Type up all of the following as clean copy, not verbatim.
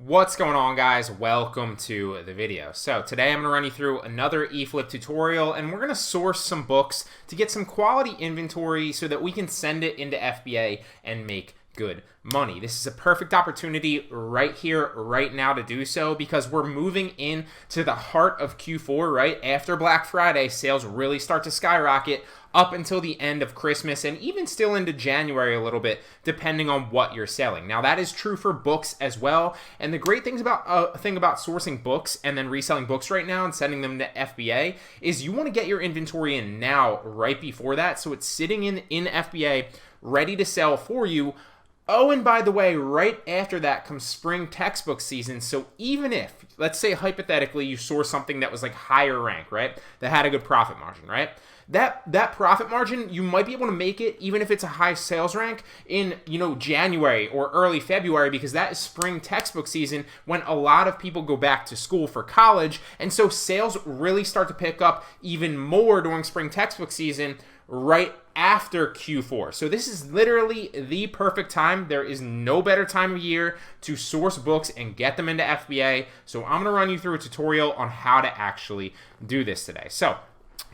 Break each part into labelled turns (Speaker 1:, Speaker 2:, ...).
Speaker 1: What's going on, guys? Welcome to the video. So today I'm going to run you through another eFlip tutorial, and we're going to source some books to get some quality inventory so that we can send it into FBA and make good money. This is a perfect opportunity right here, right now to do so, because we're moving into the heart of Q4, right? After Black Friday, sales really start to skyrocket up until the end of Christmas and even still into January a little bit, depending on what you're selling. Now, that is true for books as well. And the great thing about sourcing books and then reselling books right now and sending them to FBA is you want to get your inventory in now, right before that, so it's sitting in FBA, ready to sell for you. Oh, and by the way, right after that comes spring textbook season. So even if, let's say hypothetically, you source something that was like higher rank, right, that had a good profit margin, right? That profit margin, you might be able to make it even if it's a high sales rank in, January or early February, because that is spring textbook season when a lot of people go back to school for college. And so sales really start to pick up even more during spring textbook season right after Q4. So this is literally the perfect time. There is no better time of year to source books and get them into FBA. So I'm going to run you through a tutorial on how to actually do this today. So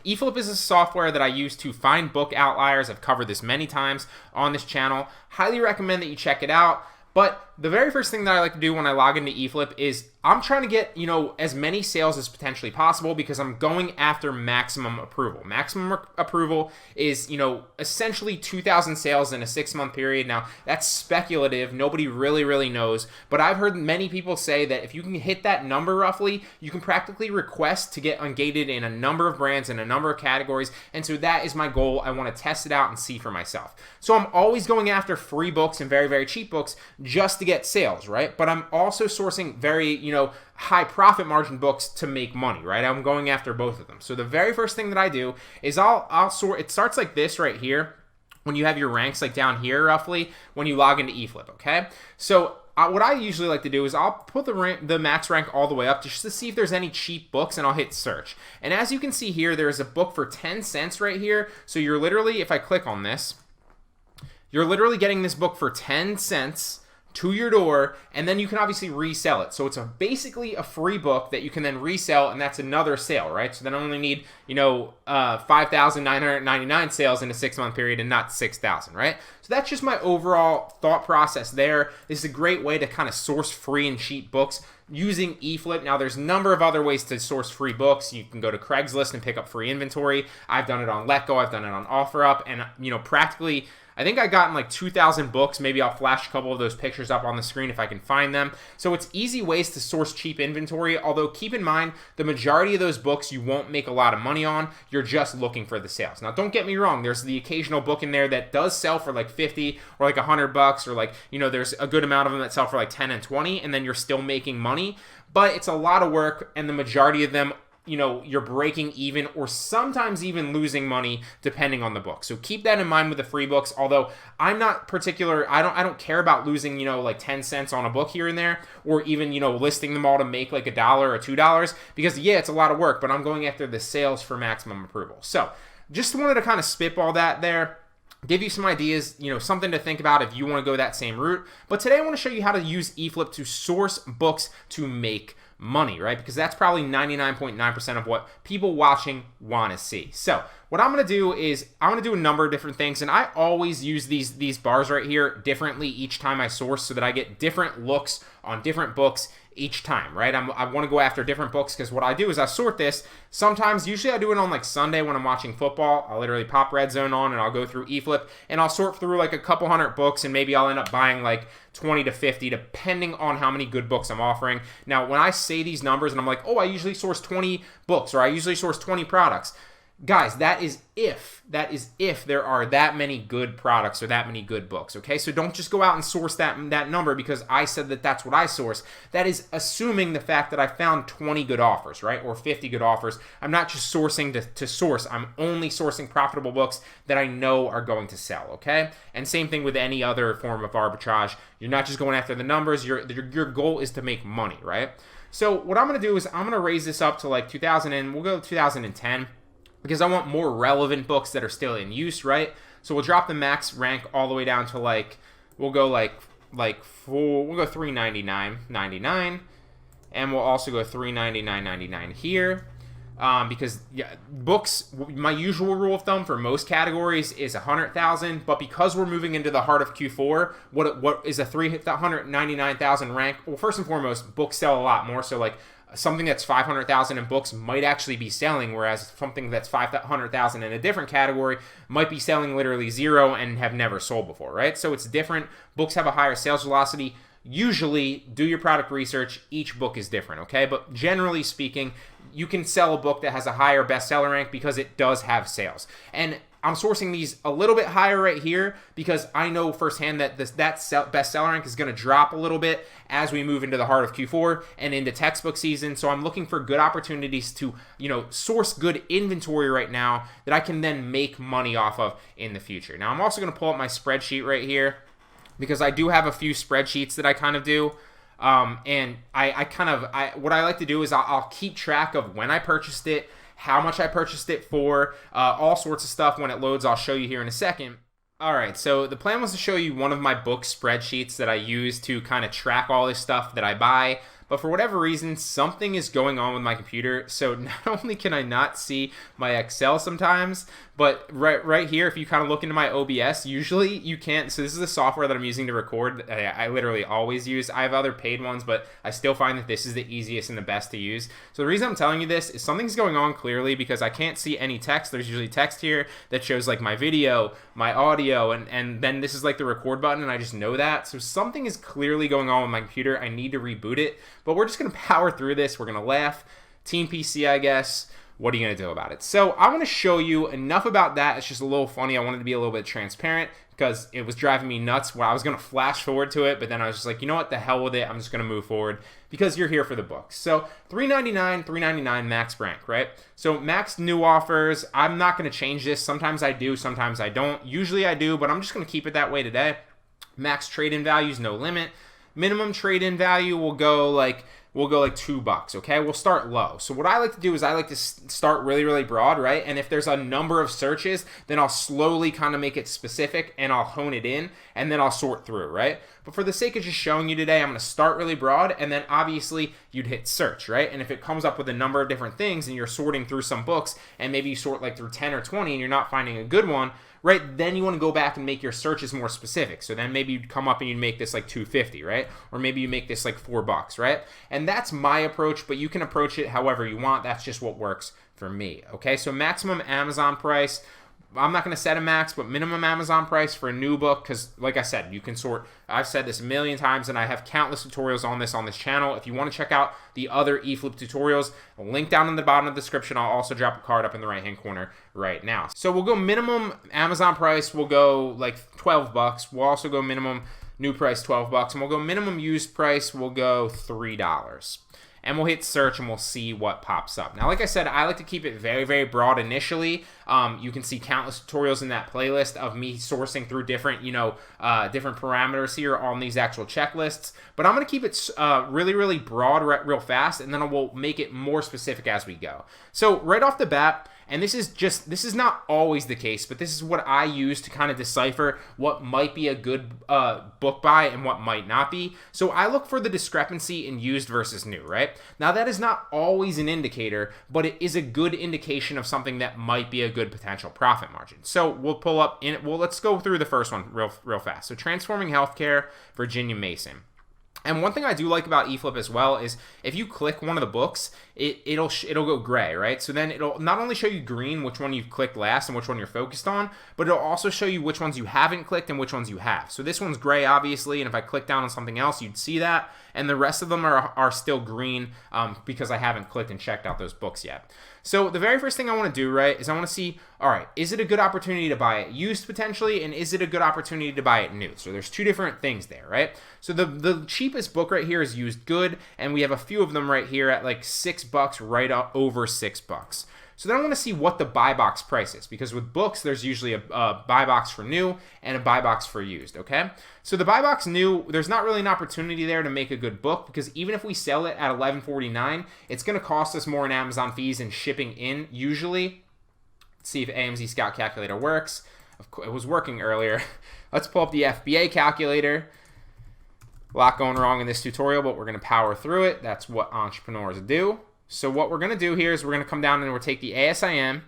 Speaker 1: eFlip is a software that I use to find book outliers. I've covered this many times on this channel. Highly recommend that you check it out. But the very first thing that I like to do when I log into eFlip is I'm trying to get, as many sales as potentially possible, because I'm going after maximum approval. Maximum approval is, essentially 2,000 sales in a 6-month period. Now, that's speculative. Nobody really knows. But I've heard many people say that if you can hit that number roughly, you can practically request to get ungated in a number of brands and a number of categories. And so that is my goal. I want to test it out and see for myself. So I'm always going after free books and very cheap books just to get sales, right? But I'm also sourcing very, high profit margin books to make money, right? I'm going after both of them. So the very first thing that I do is I'll sort. It starts like this right here when you have your ranks like down here roughly when you log into eFlip, okay? So what I usually like to do is I'll put the max rank all the way up just to see if there's any cheap books, and I'll hit search. And as you can see here, there's a book for 10 cents right here. So you're literally, if I click on this, you're literally getting this book for 10 cents to your door, and then you can obviously resell it. So it's basically a free book that you can then resell, and that's another sale, right? So then I only need, 5,999 sales in a 6-month period and not 6,000, right? So that's just my overall thought process there. This is a great way to kind of source free and cheap books using eFlip. Now, there's a number of other ways to source free books. You can go to Craigslist and pick up free inventory. I've done it on LetGo. I've done it on OfferUp, and, practically, I think I gotten like 2,000 books. Maybe I'll flash a couple of those pictures up on the screen if I can find them. So it's easy ways to source cheap inventory, although keep in mind, the majority of those books you won't make a lot of money on. You're just looking for the sales. Now, don't get me wrong. There's the occasional book in there that does sell for like 50 or like $100, or like, there's a good amount of them that sell for like 10 and 20, and then you're still making money. But it's a lot of work, and the majority of them, you're breaking even or sometimes even losing money depending on the book. So keep that in mind with the free books. Although I'm not particular, I don't care about losing, like 10 cents on a book here and there, or even, listing them all to make like $1 or $2, because yeah, it's a lot of work, but I'm going after the sales for maximum approval. So just wanted to kind of spitball that there, give you some ideas, something to think about if you want to go that same route. But today I want to show you how to use eFlip to source books to make money, right? Because that's probably 99.9% of what people watching want to see. So what I'm going to do is I'm going to do a number of different things, and I always use these bars right here differently each time I source so that I get different looks on different books each time, right? I want to go after different books, because what I do is I sort this. Usually I do it on like Sunday when I'm watching football. I'll literally pop Red Zone on and I'll go through eFlip and I'll sort through like a couple hundred books, and maybe I'll end up buying like 20 to 50 depending on how many good books I'm offering. Now, when I say these numbers and I'm like, oh, I usually source 20 books, or I usually source 20 products, guys, that is if there are that many good products or that many good books, okay? So don't just go out and source that number because I said that that's what I source. That is assuming the fact that I found 20 good offers, right? Or 50 good offers. I'm not just sourcing to source. I'm only sourcing profitable books that I know are going to sell, okay? And same thing with any other form of arbitrage. You're not just going after the numbers. Your goal is to make money, right? So what I'm going to do is I'm going to raise this up to like 2000, and we'll go to 2010. Because I want more relevant books that are still in use, right? So we'll drop the max rank all the way down to like, we'll go like like we'll go $399.99, and we'll also go $399.99 here. Because books, my usual rule of thumb for most categories is 100,000, but because we're moving into the heart of Q4, what is a 399,000 rank? Well, first and foremost, books sell a lot more, so like something that's 500,000 in books might actually be selling, whereas something that's 500,000 in a different category might be selling literally zero and have never sold before, right? So it's different. Books have a higher sales velocity. Usually, do your product research. Each book is different, okay? But generally speaking, you can sell a book that has a higher bestseller rank because it does have sales. And I'm sourcing these a little bit higher right here because I know firsthand that that bestseller rank is going to drop a little bit as we move into the heart of Q4 and into textbook season. So I'm looking for good opportunities to, source good inventory right now that I can then make money off of in the future. Now, I'm also going to pull up my spreadsheet right here, because I do have a few spreadsheets that I kind of do. And what I like to do is I'll keep track of when I purchased it, how much I purchased it for, all sorts of stuff. When it loads, I'll show you here in a second. All right, so the plan was to show you one of my book spreadsheets that I use to kind of track all this stuff that I buy. But for whatever reason, something is going on with my computer. So not only can I not see my Excel sometimes, but right here, if you kind of look into my OBS, usually you can't. So this is the software that I'm using to record. I literally always use. I have other paid ones, but I still find that this is the easiest and the best to use. So the reason I'm telling you this is something's going on clearly because I can't see any text. There's usually text here that shows like my video, my audio, and then this is like the record button, and I just know that. So something is clearly going on with my computer. I need to reboot it. But we're just going to power through this. We're going to laugh. Team PC, I guess. What are you going to do about it? So I want to show you enough about that. It's just a little funny. I wanted to be a little bit transparent because it was driving me nuts when I was going to flash forward to it. But then I was just like, you know what? The hell with it. I'm just going to move forward because you're here for the books. So $399 max rank, right? So max new offers. I'm not going to change this. Sometimes I do. Sometimes I don't. Usually I do, but I'm just going to keep it that way today. Max trade-in values, no limit. Minimum trade-in value will go like $2, okay? We'll start low. So what I like to do is I like to start really, really broad, right? And if there's a number of searches, then I'll slowly kind of make it specific and I'll hone it in and then I'll sort through, right? But for the sake of just showing you today, I'm going to start really broad and then obviously you'd hit search, right? And if it comes up with a number of different things and you're sorting through some books and maybe you sort like through 10 or 20 and you're not finding a good one, right, then you want to go back and make your searches more specific. So then maybe you'd come up and you'd make this like $2.50, right? Or maybe you make this like $4, right? And that's my approach, but you can approach it however you want. That's just what works for me, okay? So maximum Amazon price, I'm not going to set a max, but minimum Amazon price for a new book, because like I said, you can sort. I've said this a million times, and I have countless tutorials on this channel. If you want to check out the other eFlip tutorials, link down in the bottom of the description. I'll also drop a card up in the right-hand corner right now. So we'll go minimum Amazon price. We'll go like $12. We'll also go minimum new price $12, and we'll go minimum used price. We'll go $3. And we'll hit search and we'll see what pops up. Now, like I said, I like to keep it very, very broad initially. You can see countless tutorials in that playlist of me sourcing through different, different parameters here on these actual checklists. But I'm going to keep it really, really broad real fast, and then we'll make it more specific as we go. So right off the bat, and this is not always the case, but this is what I use to kind of decipher what might be a good book buy and what might not be. So I look for the discrepancy in used versus new, right? Now that is not always an indicator, but it is a good indication of something that might be a good potential profit margin. So we'll pull up let's go through the first one real fast. So Transforming Healthcare, Virginia Mason. And one thing I do like about eFlip as well is if you click one of the books, it'll go gray, right? So then it'll not only show you green, which one you've clicked last and which one you're focused on, but it'll also show you which ones you haven't clicked and which ones you have. So this one's gray, obviously, and if I click down on something else, you'd see that. And the rest of them are still green because I haven't clicked and checked out those books yet. So the very first thing I want to do, right, is I want to see, all right, is it a good opportunity to buy it used potentially, and is it a good opportunity to buy it new? So there's two different things there, right? So the cheapest book right here is used good, and we have a few of them right here at like $6, right up over $6. So then I want to see what the buy box price is, because with books, there's usually a buy box for new and a buy box for used, okay? So the buy box new, there's not really an opportunity there to make a good book, because even if we sell it at $11.49, it's going to cost us more in Amazon fees and shipping in, usually. Let's see if AMZ Scout Calculator works. Of course, it was working earlier. Let's pull up the FBA calculator. A lot going wrong in this tutorial, but we're going to power through it. That's what entrepreneurs do. So what we're going to do here is we're going to come down and we'll take the ASIN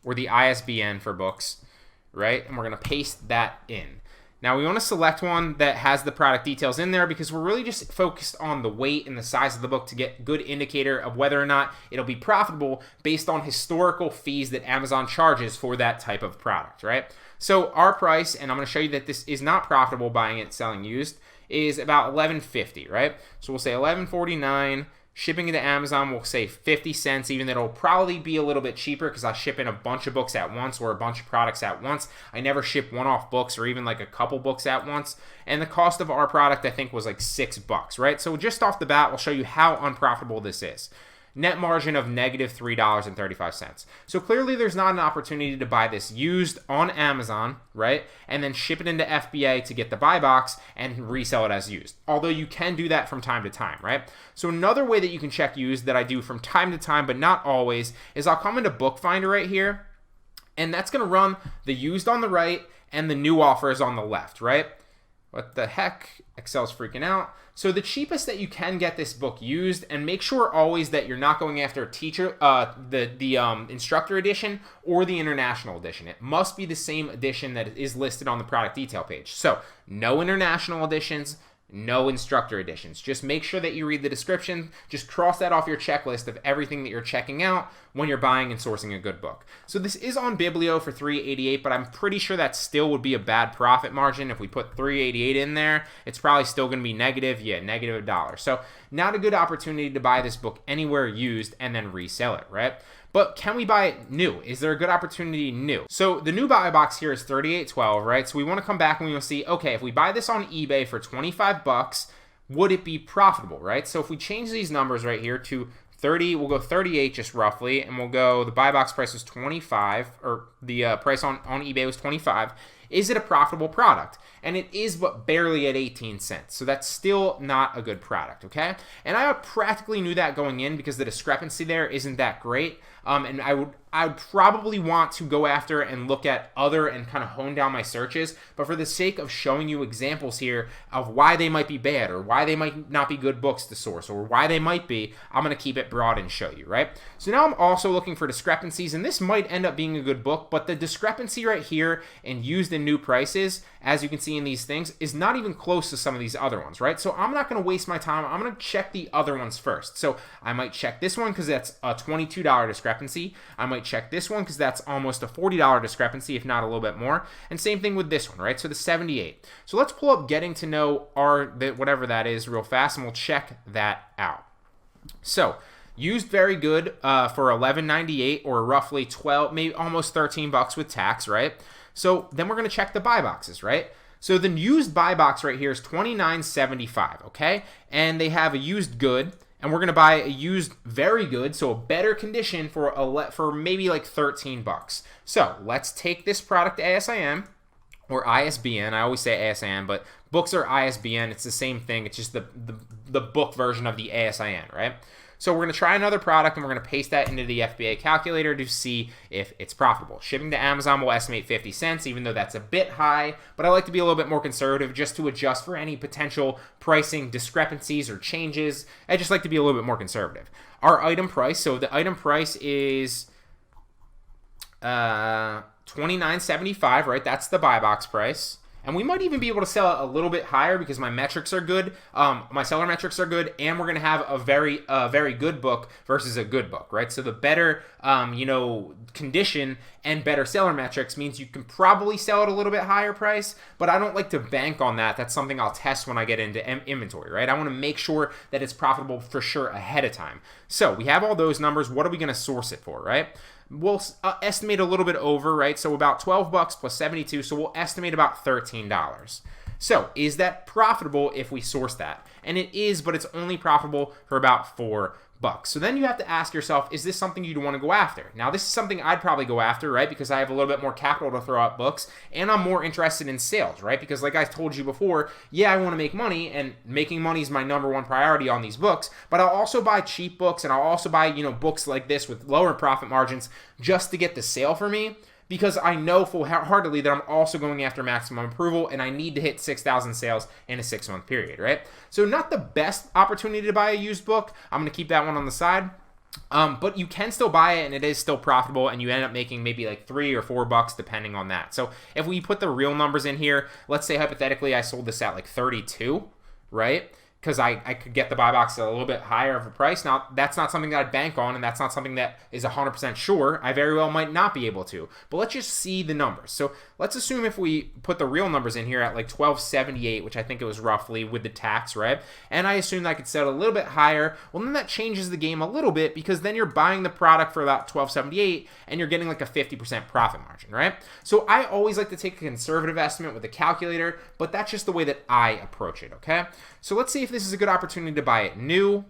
Speaker 1: or the ISBN for books, right? And we're going to paste that in. Now we want to select one that has the product details in there because we're really just focused on the weight and the size of the book to get a good indicator of whether or not it'll be profitable based on historical fees that Amazon charges for that type of product, right? So our price, and I'm going to show you that this is not profitable buying it, selling used, is about $11.50, right? So we'll say $11.49. Shipping into Amazon, we'll say 50 cents, even though it'll probably be a little bit cheaper because I ship in a bunch of books at once or a bunch of products at once. I never ship one-off books or even like a couple books at once. And the cost of our product, I think, was like $6, right? So just off the bat, we'll show you how unprofitable this is. Net margin of negative $3.35. So clearly there's not an opportunity to buy this used on Amazon, right? And then ship it into FBA to get the buy box and resell it as used. Although you can do that from time to time, right? So another way that you can check used that I do from time to time, but not always, is I'll come into bookfinder right here, and that's going to run the used on the right and the new offers on the left, right? What the heck? Excel's freaking out. So the cheapest that you can get this book used, and make sure always that you're not going after teacher, the instructor edition or the international edition. It must be the same edition that is listed on the product detail page. So no international editions, no instructor editions. Just make sure that you read the description. Just cross that off your checklist of everything that you're checking out when you're buying and sourcing a good book. So this is on Biblio for $3.88, but I'm pretty sure that still would be a bad profit margin. If we put $3.88 in there, it's probably still going to be negative. Yeah, negative $1. So not a good opportunity to buy this book anywhere used and then resell it, right? But can we buy it new? Is there a good opportunity new? So the new buy box here is $38.12, right? So we want to come back and we want to see, okay, if we buy this on eBay for $25, would it be profitable, right? So if we change these numbers right here to 30, we'll go 38 just roughly, and we'll go, the buy box price was 25, or the price on eBay was 25. Is it a profitable product? And it is, but barely at 18 cents. So that's still not a good product, okay? And I practically knew that going in because the discrepancy there isn't that great. And I would probably want to go after and look at other and kind of hone down my searches. But for the sake of showing you examples here of why they might be bad or why they might not be good books to source or why they might be, I'm going to keep it broad and show you, right? So now I'm also looking for discrepancies, and this might end up being a good book, but the discrepancy right here in used and new prices, as you can see in these things, is not even close to some of these other ones, right? So I'm not going to waste my time. I'm going to check the other ones first. So I might check this one because that's a $22 discrepancy. I might check this one because that's almost a $40 discrepancy, if not a little bit more. And same thing with this one, right? So the 78. So let's pull up getting to know whatever that is real fast, and we'll check that out. So used very good for $11.98 or roughly 12, maybe almost $13 with tax, right? So then we're going to check the buy boxes, right? So the used buy box right here is $29.75, okay? And they have a used good, and we're going to buy a used very good, so a better condition for maybe like $13. So let's take this product ASIN or ISBN. I always say ASIN, but books are ISBN. It's the same thing. It's just the book version of the ASIN, right? So we're going to try another product, and we're going to paste that into the FBA calculator to see if it's profitable. Shipping to Amazon will estimate 50 cents, even though that's a bit high, but I like to be a little bit more conservative just to adjust for any potential pricing discrepancies or changes. I just like to be a little bit more conservative. Our item price, so the item price is $29.75, right? That's the buy box price. And we might even be able to sell it a little bit higher because my metrics are good, my seller metrics are good, and we're going to have a very good book versus a good book, right? So the better, condition and better seller metrics means you can probably sell it a little bit higher price, but I don't like to bank on that. That's something I'll test when I get into inventory, right? I want to make sure that it's profitable for sure ahead of time. So we have all those numbers. What are we going to source it for, right? We'll estimate a little bit over, right? So about $12 plus 72, so we'll estimate about $13. So is that profitable if we source that? And it is, but it's only profitable for about $4. So then you have to ask yourself, is this something you'd want to go after? Now, this is something I'd probably go after, right? Because I have a little bit more capital to throw at books, and I'm more interested in sales, right? Because like I told you before, yeah, I want to make money, and making money is my #1 priority on these books, but I'll also buy cheap books, and I'll also buy, books like this with lower profit margins just to get the sale for me. because I know full-heartedly that I'm also going after maximum approval and I need to hit 6,000 sales in a 6-month period, right? So not the best opportunity to buy a used book. I'm going to keep that one on the side. But you can still buy it and it is still profitable, and you end up making maybe like $3 or $4 depending on that. So if we put the real numbers in here, let's say hypothetically I sold this at like 32, right? Because I could get the buy box at a little bit higher of a price. Now, that's not something that I'd bank on, and that's not something that is 100% sure. I very well might not be able to. But let's just see the numbers. So let's assume if we put the real numbers in here at like $12.78, which I think it was roughly with the tax, right? And I assume that I could sell it a little bit higher. Well, then that changes the game a little bit, because then you're buying the product for about $12.78 and you're getting like a 50% profit margin, right? So I always like to take a conservative estimate with a calculator, but that's just the way that I approach it, okay? So let's see if this is a good opportunity to buy it new.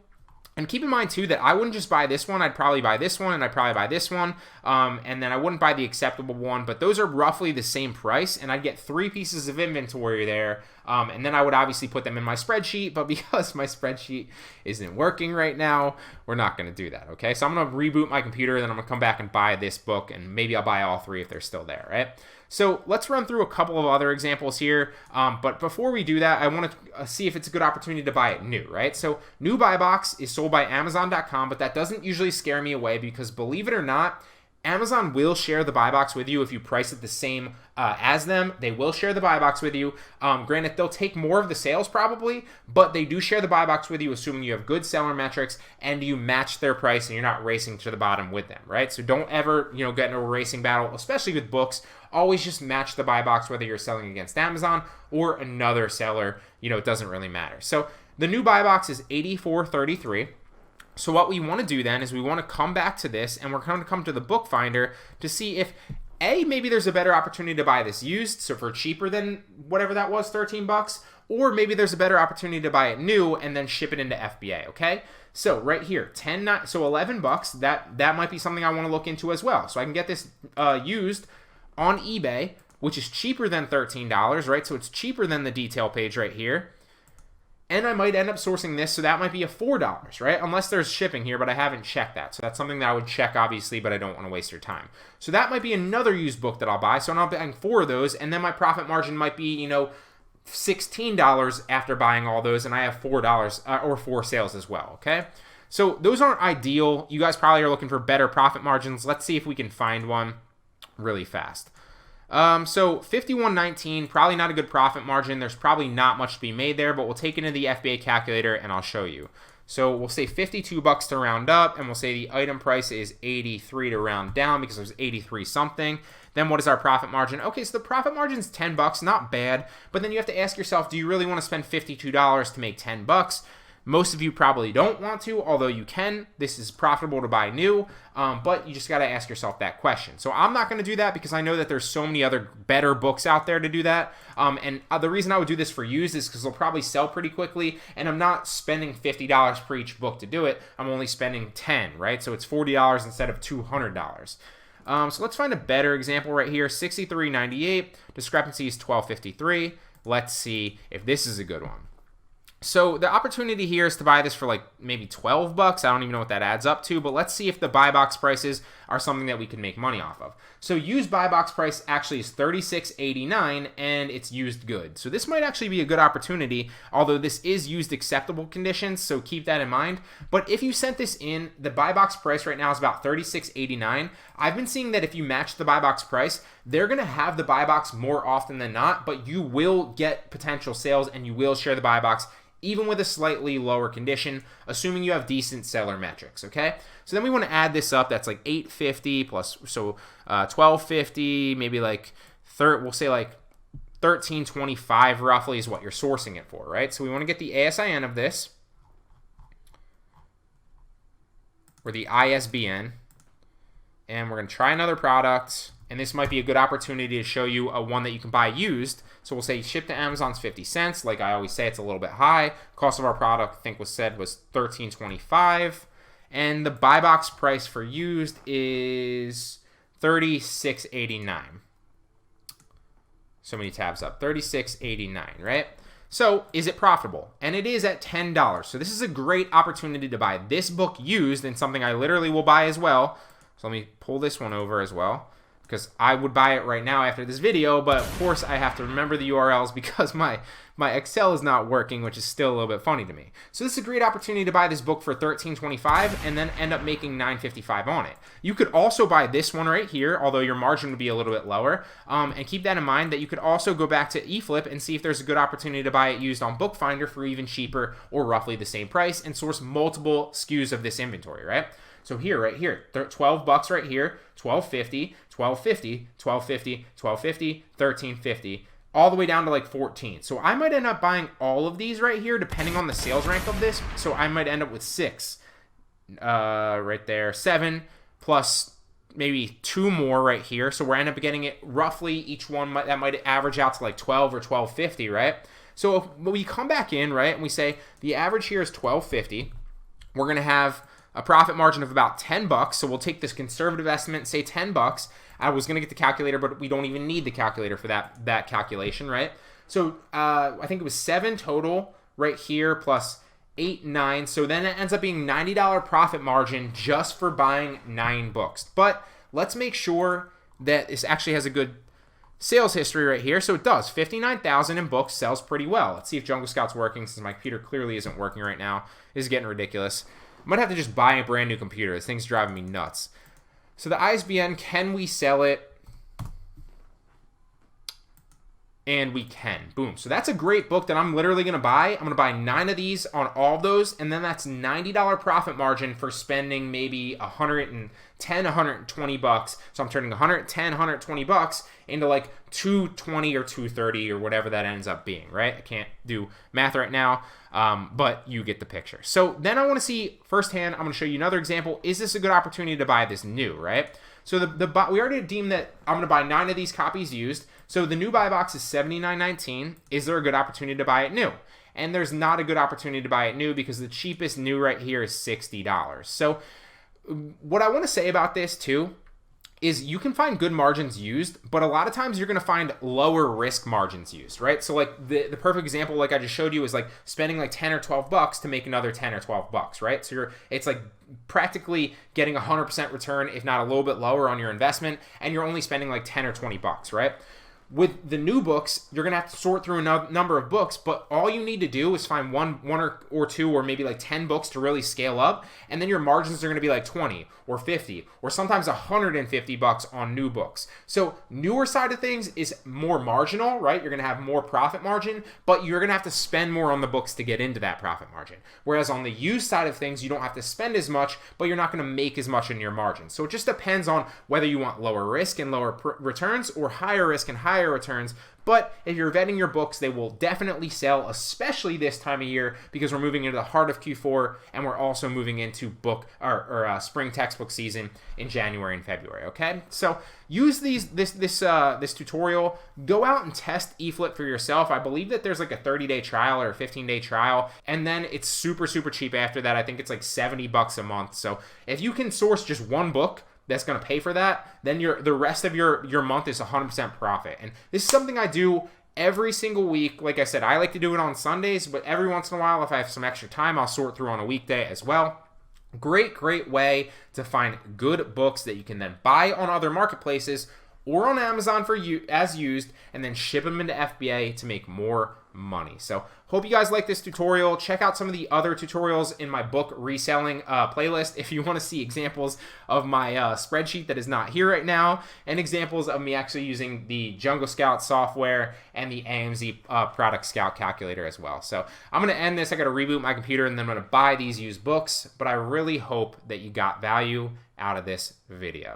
Speaker 1: And keep in mind, too, that I wouldn't just buy this one. I'd probably buy this one, and I'd probably buy this one. And then I wouldn't buy the acceptable one. But those are roughly the same price, and I'd get 3 pieces of inventory there. And then I would obviously put them in my spreadsheet. But because my spreadsheet isn't working right now, we're not going to do that, okay? So I'm going to reboot my computer, and then I'm going to come back and buy this book. And maybe I'll buy all 3 if they're still there, right? So let's run through a couple of other examples here. But before we do that, I want to see if it's a good opportunity to buy it new, right? So new buy box is sold by Amazon.com, but that doesn't usually scare me away, because believe it or not, Amazon will share the buy box with you if you price it the same as them. They will share the buy box with you. Granted, they'll take more of the sales probably, but they do share the buy box with you, assuming you have good seller metrics and you match their price and you're not racing to the bottom with them, right? So don't ever, get in a racing battle, especially with books. Always just match the buy box, whether you're selling against Amazon or another seller. It doesn't really matter. So the new buy box is $84.33. So what we want to do then is we want to come back to this, and we're going to come to the bookfinder to see if maybe there's a better opportunity to buy this used, so for cheaper than whatever that was, $13, or maybe there's a better opportunity to buy it new and then ship it into FBA, okay? So right here, $11, that might be something I want to look into as well. So I can get this used on eBay, which is cheaper than $13, right? So it's cheaper than the detail page right here. And I might end up sourcing this, so that might be a $4, right? Unless there's shipping here, but I haven't checked that. So that's something that I would check, obviously, but I don't want to waste your time. So that might be another used book that I'll buy. So I'm buying 4 of those, and then my profit margin might be, $16 after buying all those, and I have $4 or 4 sales as well, okay? So those aren't ideal. You guys probably are looking for better profit margins. Let's see if we can find one really fast. So 51.19, probably not a good profit margin. There's probably not much to be made there, but we'll take it into the FBA calculator and I'll show you. So we'll say $52 to round up, and we'll say the item price is 83 to round down because there's 83 something. Then what is our profit margin? Okay, so the profit margin is $10, not bad, but then you have to ask yourself, do you really want to spend $52 to make $10? Most of you probably don't want to, although you can. This is profitable to buy new, but you just got to ask yourself that question. So I'm not going to do that because I know that there's so many other better books out there to do that. And the reason I would do this for used is because they'll probably sell pretty quickly, and I'm not spending $50 per each book to do it. I'm only spending $10, right? So it's $40 instead of $200. So let's find a better example right here. $63.98, discrepancy is $12.53. Let's see if this is a good one. So the opportunity here is to buy this for like maybe $12. I don't even know what that adds up to, but let's see if the buy box prices are something that we can make money off of. So used buy box price actually is $36.89, and it's used good. So this might actually be a good opportunity, although this is used acceptable conditions, so keep that in mind. But if you sent this in, the buy box price right now is about $36.89. I've been seeing that if you match the buy box price, they're going to have the buy box more often than not, but you will get potential sales and you will share the buy box even with a slightly lower condition, assuming you have decent seller metrics, okay? So then we want to add this up. That's like $850 plus, so $1250, maybe like, we'll say like $1325 roughly is what you're sourcing it for, right? So we want to get the ASIN of this, or the ISBN, and we're going to try another product, and this might be a good opportunity to show you a one that you can buy used. So we'll say ship to Amazon's 50 cents. Like I always say, it's a little bit high. Cost of our product, I think was $13.25. And the buy box price for used is $36.89. So many tabs up. $36.89, right? So is it profitable? And it is at $10. So this is a great opportunity to buy this book used, and something I literally will buy as well. So let me pull this one over as well, because I would buy it right now after this video, but of course I have to remember the URLs because my Excel is not working, which is still a little bit funny to me. So this is a great opportunity to buy this book for $13.25 and then end up making $9.55 on it. You could also buy this one right here, although your margin would be a little bit lower. And keep that in mind that you could also go back to eFlip and see if there's a good opportunity to buy it used on Bookfinder for even cheaper or roughly the same price and source multiple SKUs of this inventory, right? So here, right here, $12 right here, $12.50, $12.50, $12.50, $12.50, $13.50, all the way down to like 14. So I might end up buying all of these right here, depending on the sales rank of this. So I might end up with 6, right there, 7 plus maybe 2 more right here. So we're end up getting it roughly each one that might average out to like 12 or $12.50, right? So if we come back in, right, and we say the average here is $12.50, we're gonna have a profit margin of about $10. So we'll take this conservative estimate and say $10. I was going to get the calculator, but we don't even need the calculator for that calculation, right? So I think it was 7 total right here plus 8, 9. So then it ends up being $90 profit margin just for buying 9 books. But let's make sure that this actually has a good sales history right here. So it does. 59,000 in books, sells pretty well. Let's see if Jungle Scout's working, since my computer clearly isn't working right now. This is getting ridiculous. I might have to just buy a brand new computer. This thing's driving me nuts. So the ISBN, can we sell it? And we can. Boom. So that's a great book that I'm literally going to buy. I'm going to buy 9 of these on all of those, and then that's $90 profit margin for spending maybe $110, $120. So I'm turning $110, $120 into like $220 or $230 or whatever that ends up being, right? I can't do math right now, but you get the picture. So then I want to see firsthand, I'm going to show you another example. Is this a good opportunity to buy this new, right? So we already deemed that I'm going to buy 9 of these copies used. So the new buy box is $79.19. Is there a good opportunity to buy it new? And there's not a good opportunity to buy it new because the cheapest new right here is $60. So what I want to say about this too is you can find good margins used, but a lot of times you're going to find lower risk margins used, right? So like the perfect example, like I just showed you, is like spending like 10 or 12 bucks to make another 10 or 12 bucks, right? So it's like practically getting 100% return, if not a little bit lower on your investment, and you're only spending like 10 or 20 bucks, right? With the new books, you're going to have to sort through a number of books, but all you need to do is find one or 2 or maybe like 10 books to really scale up, and then your margins are going to be like 20 or 50 or sometimes $150 on new books. So newer side of things is more marginal, right? You're going to have more profit margin, but you're going to have to spend more on the books to get into that profit margin. Whereas on the used side of things, you don't have to spend as much, but you're not going to make as much in your margin. So it just depends on whether you want lower risk and lower returns or higher risk and higher returns. But if you're vetting your books, they will definitely sell, especially this time of year, because we're moving into the heart of Q4 and we're also moving into spring textbook season in January and February. Okay, so use this tutorial. Go out and test eFlip for yourself. I believe that there's like a 30-day trial or a 15-day trial, and then it's super cheap after that. I think it's like $70 a month. So if you can source just one book that's going to pay for that, then the rest of your month is 100% profit. And this is something I do every single week. Like I said, I like to do it on Sundays, but every once in a while, if I have some extra time, I'll sort through on a weekday as well. Great way to find good books that you can then buy on other marketplaces or on Amazon for you as used, and then ship them into FBA to make more money. So hope you guys like this tutorial. Check out some of the other tutorials in my book reselling playlist if you want to see examples of my spreadsheet that is not here right now, and examples of me actually using the Jungle Scout software and the AMZ Product Scout calculator as well. So I'm going to end this. I got to reboot my computer and then I'm going to buy these used books, but I really hope that you got value out of this video.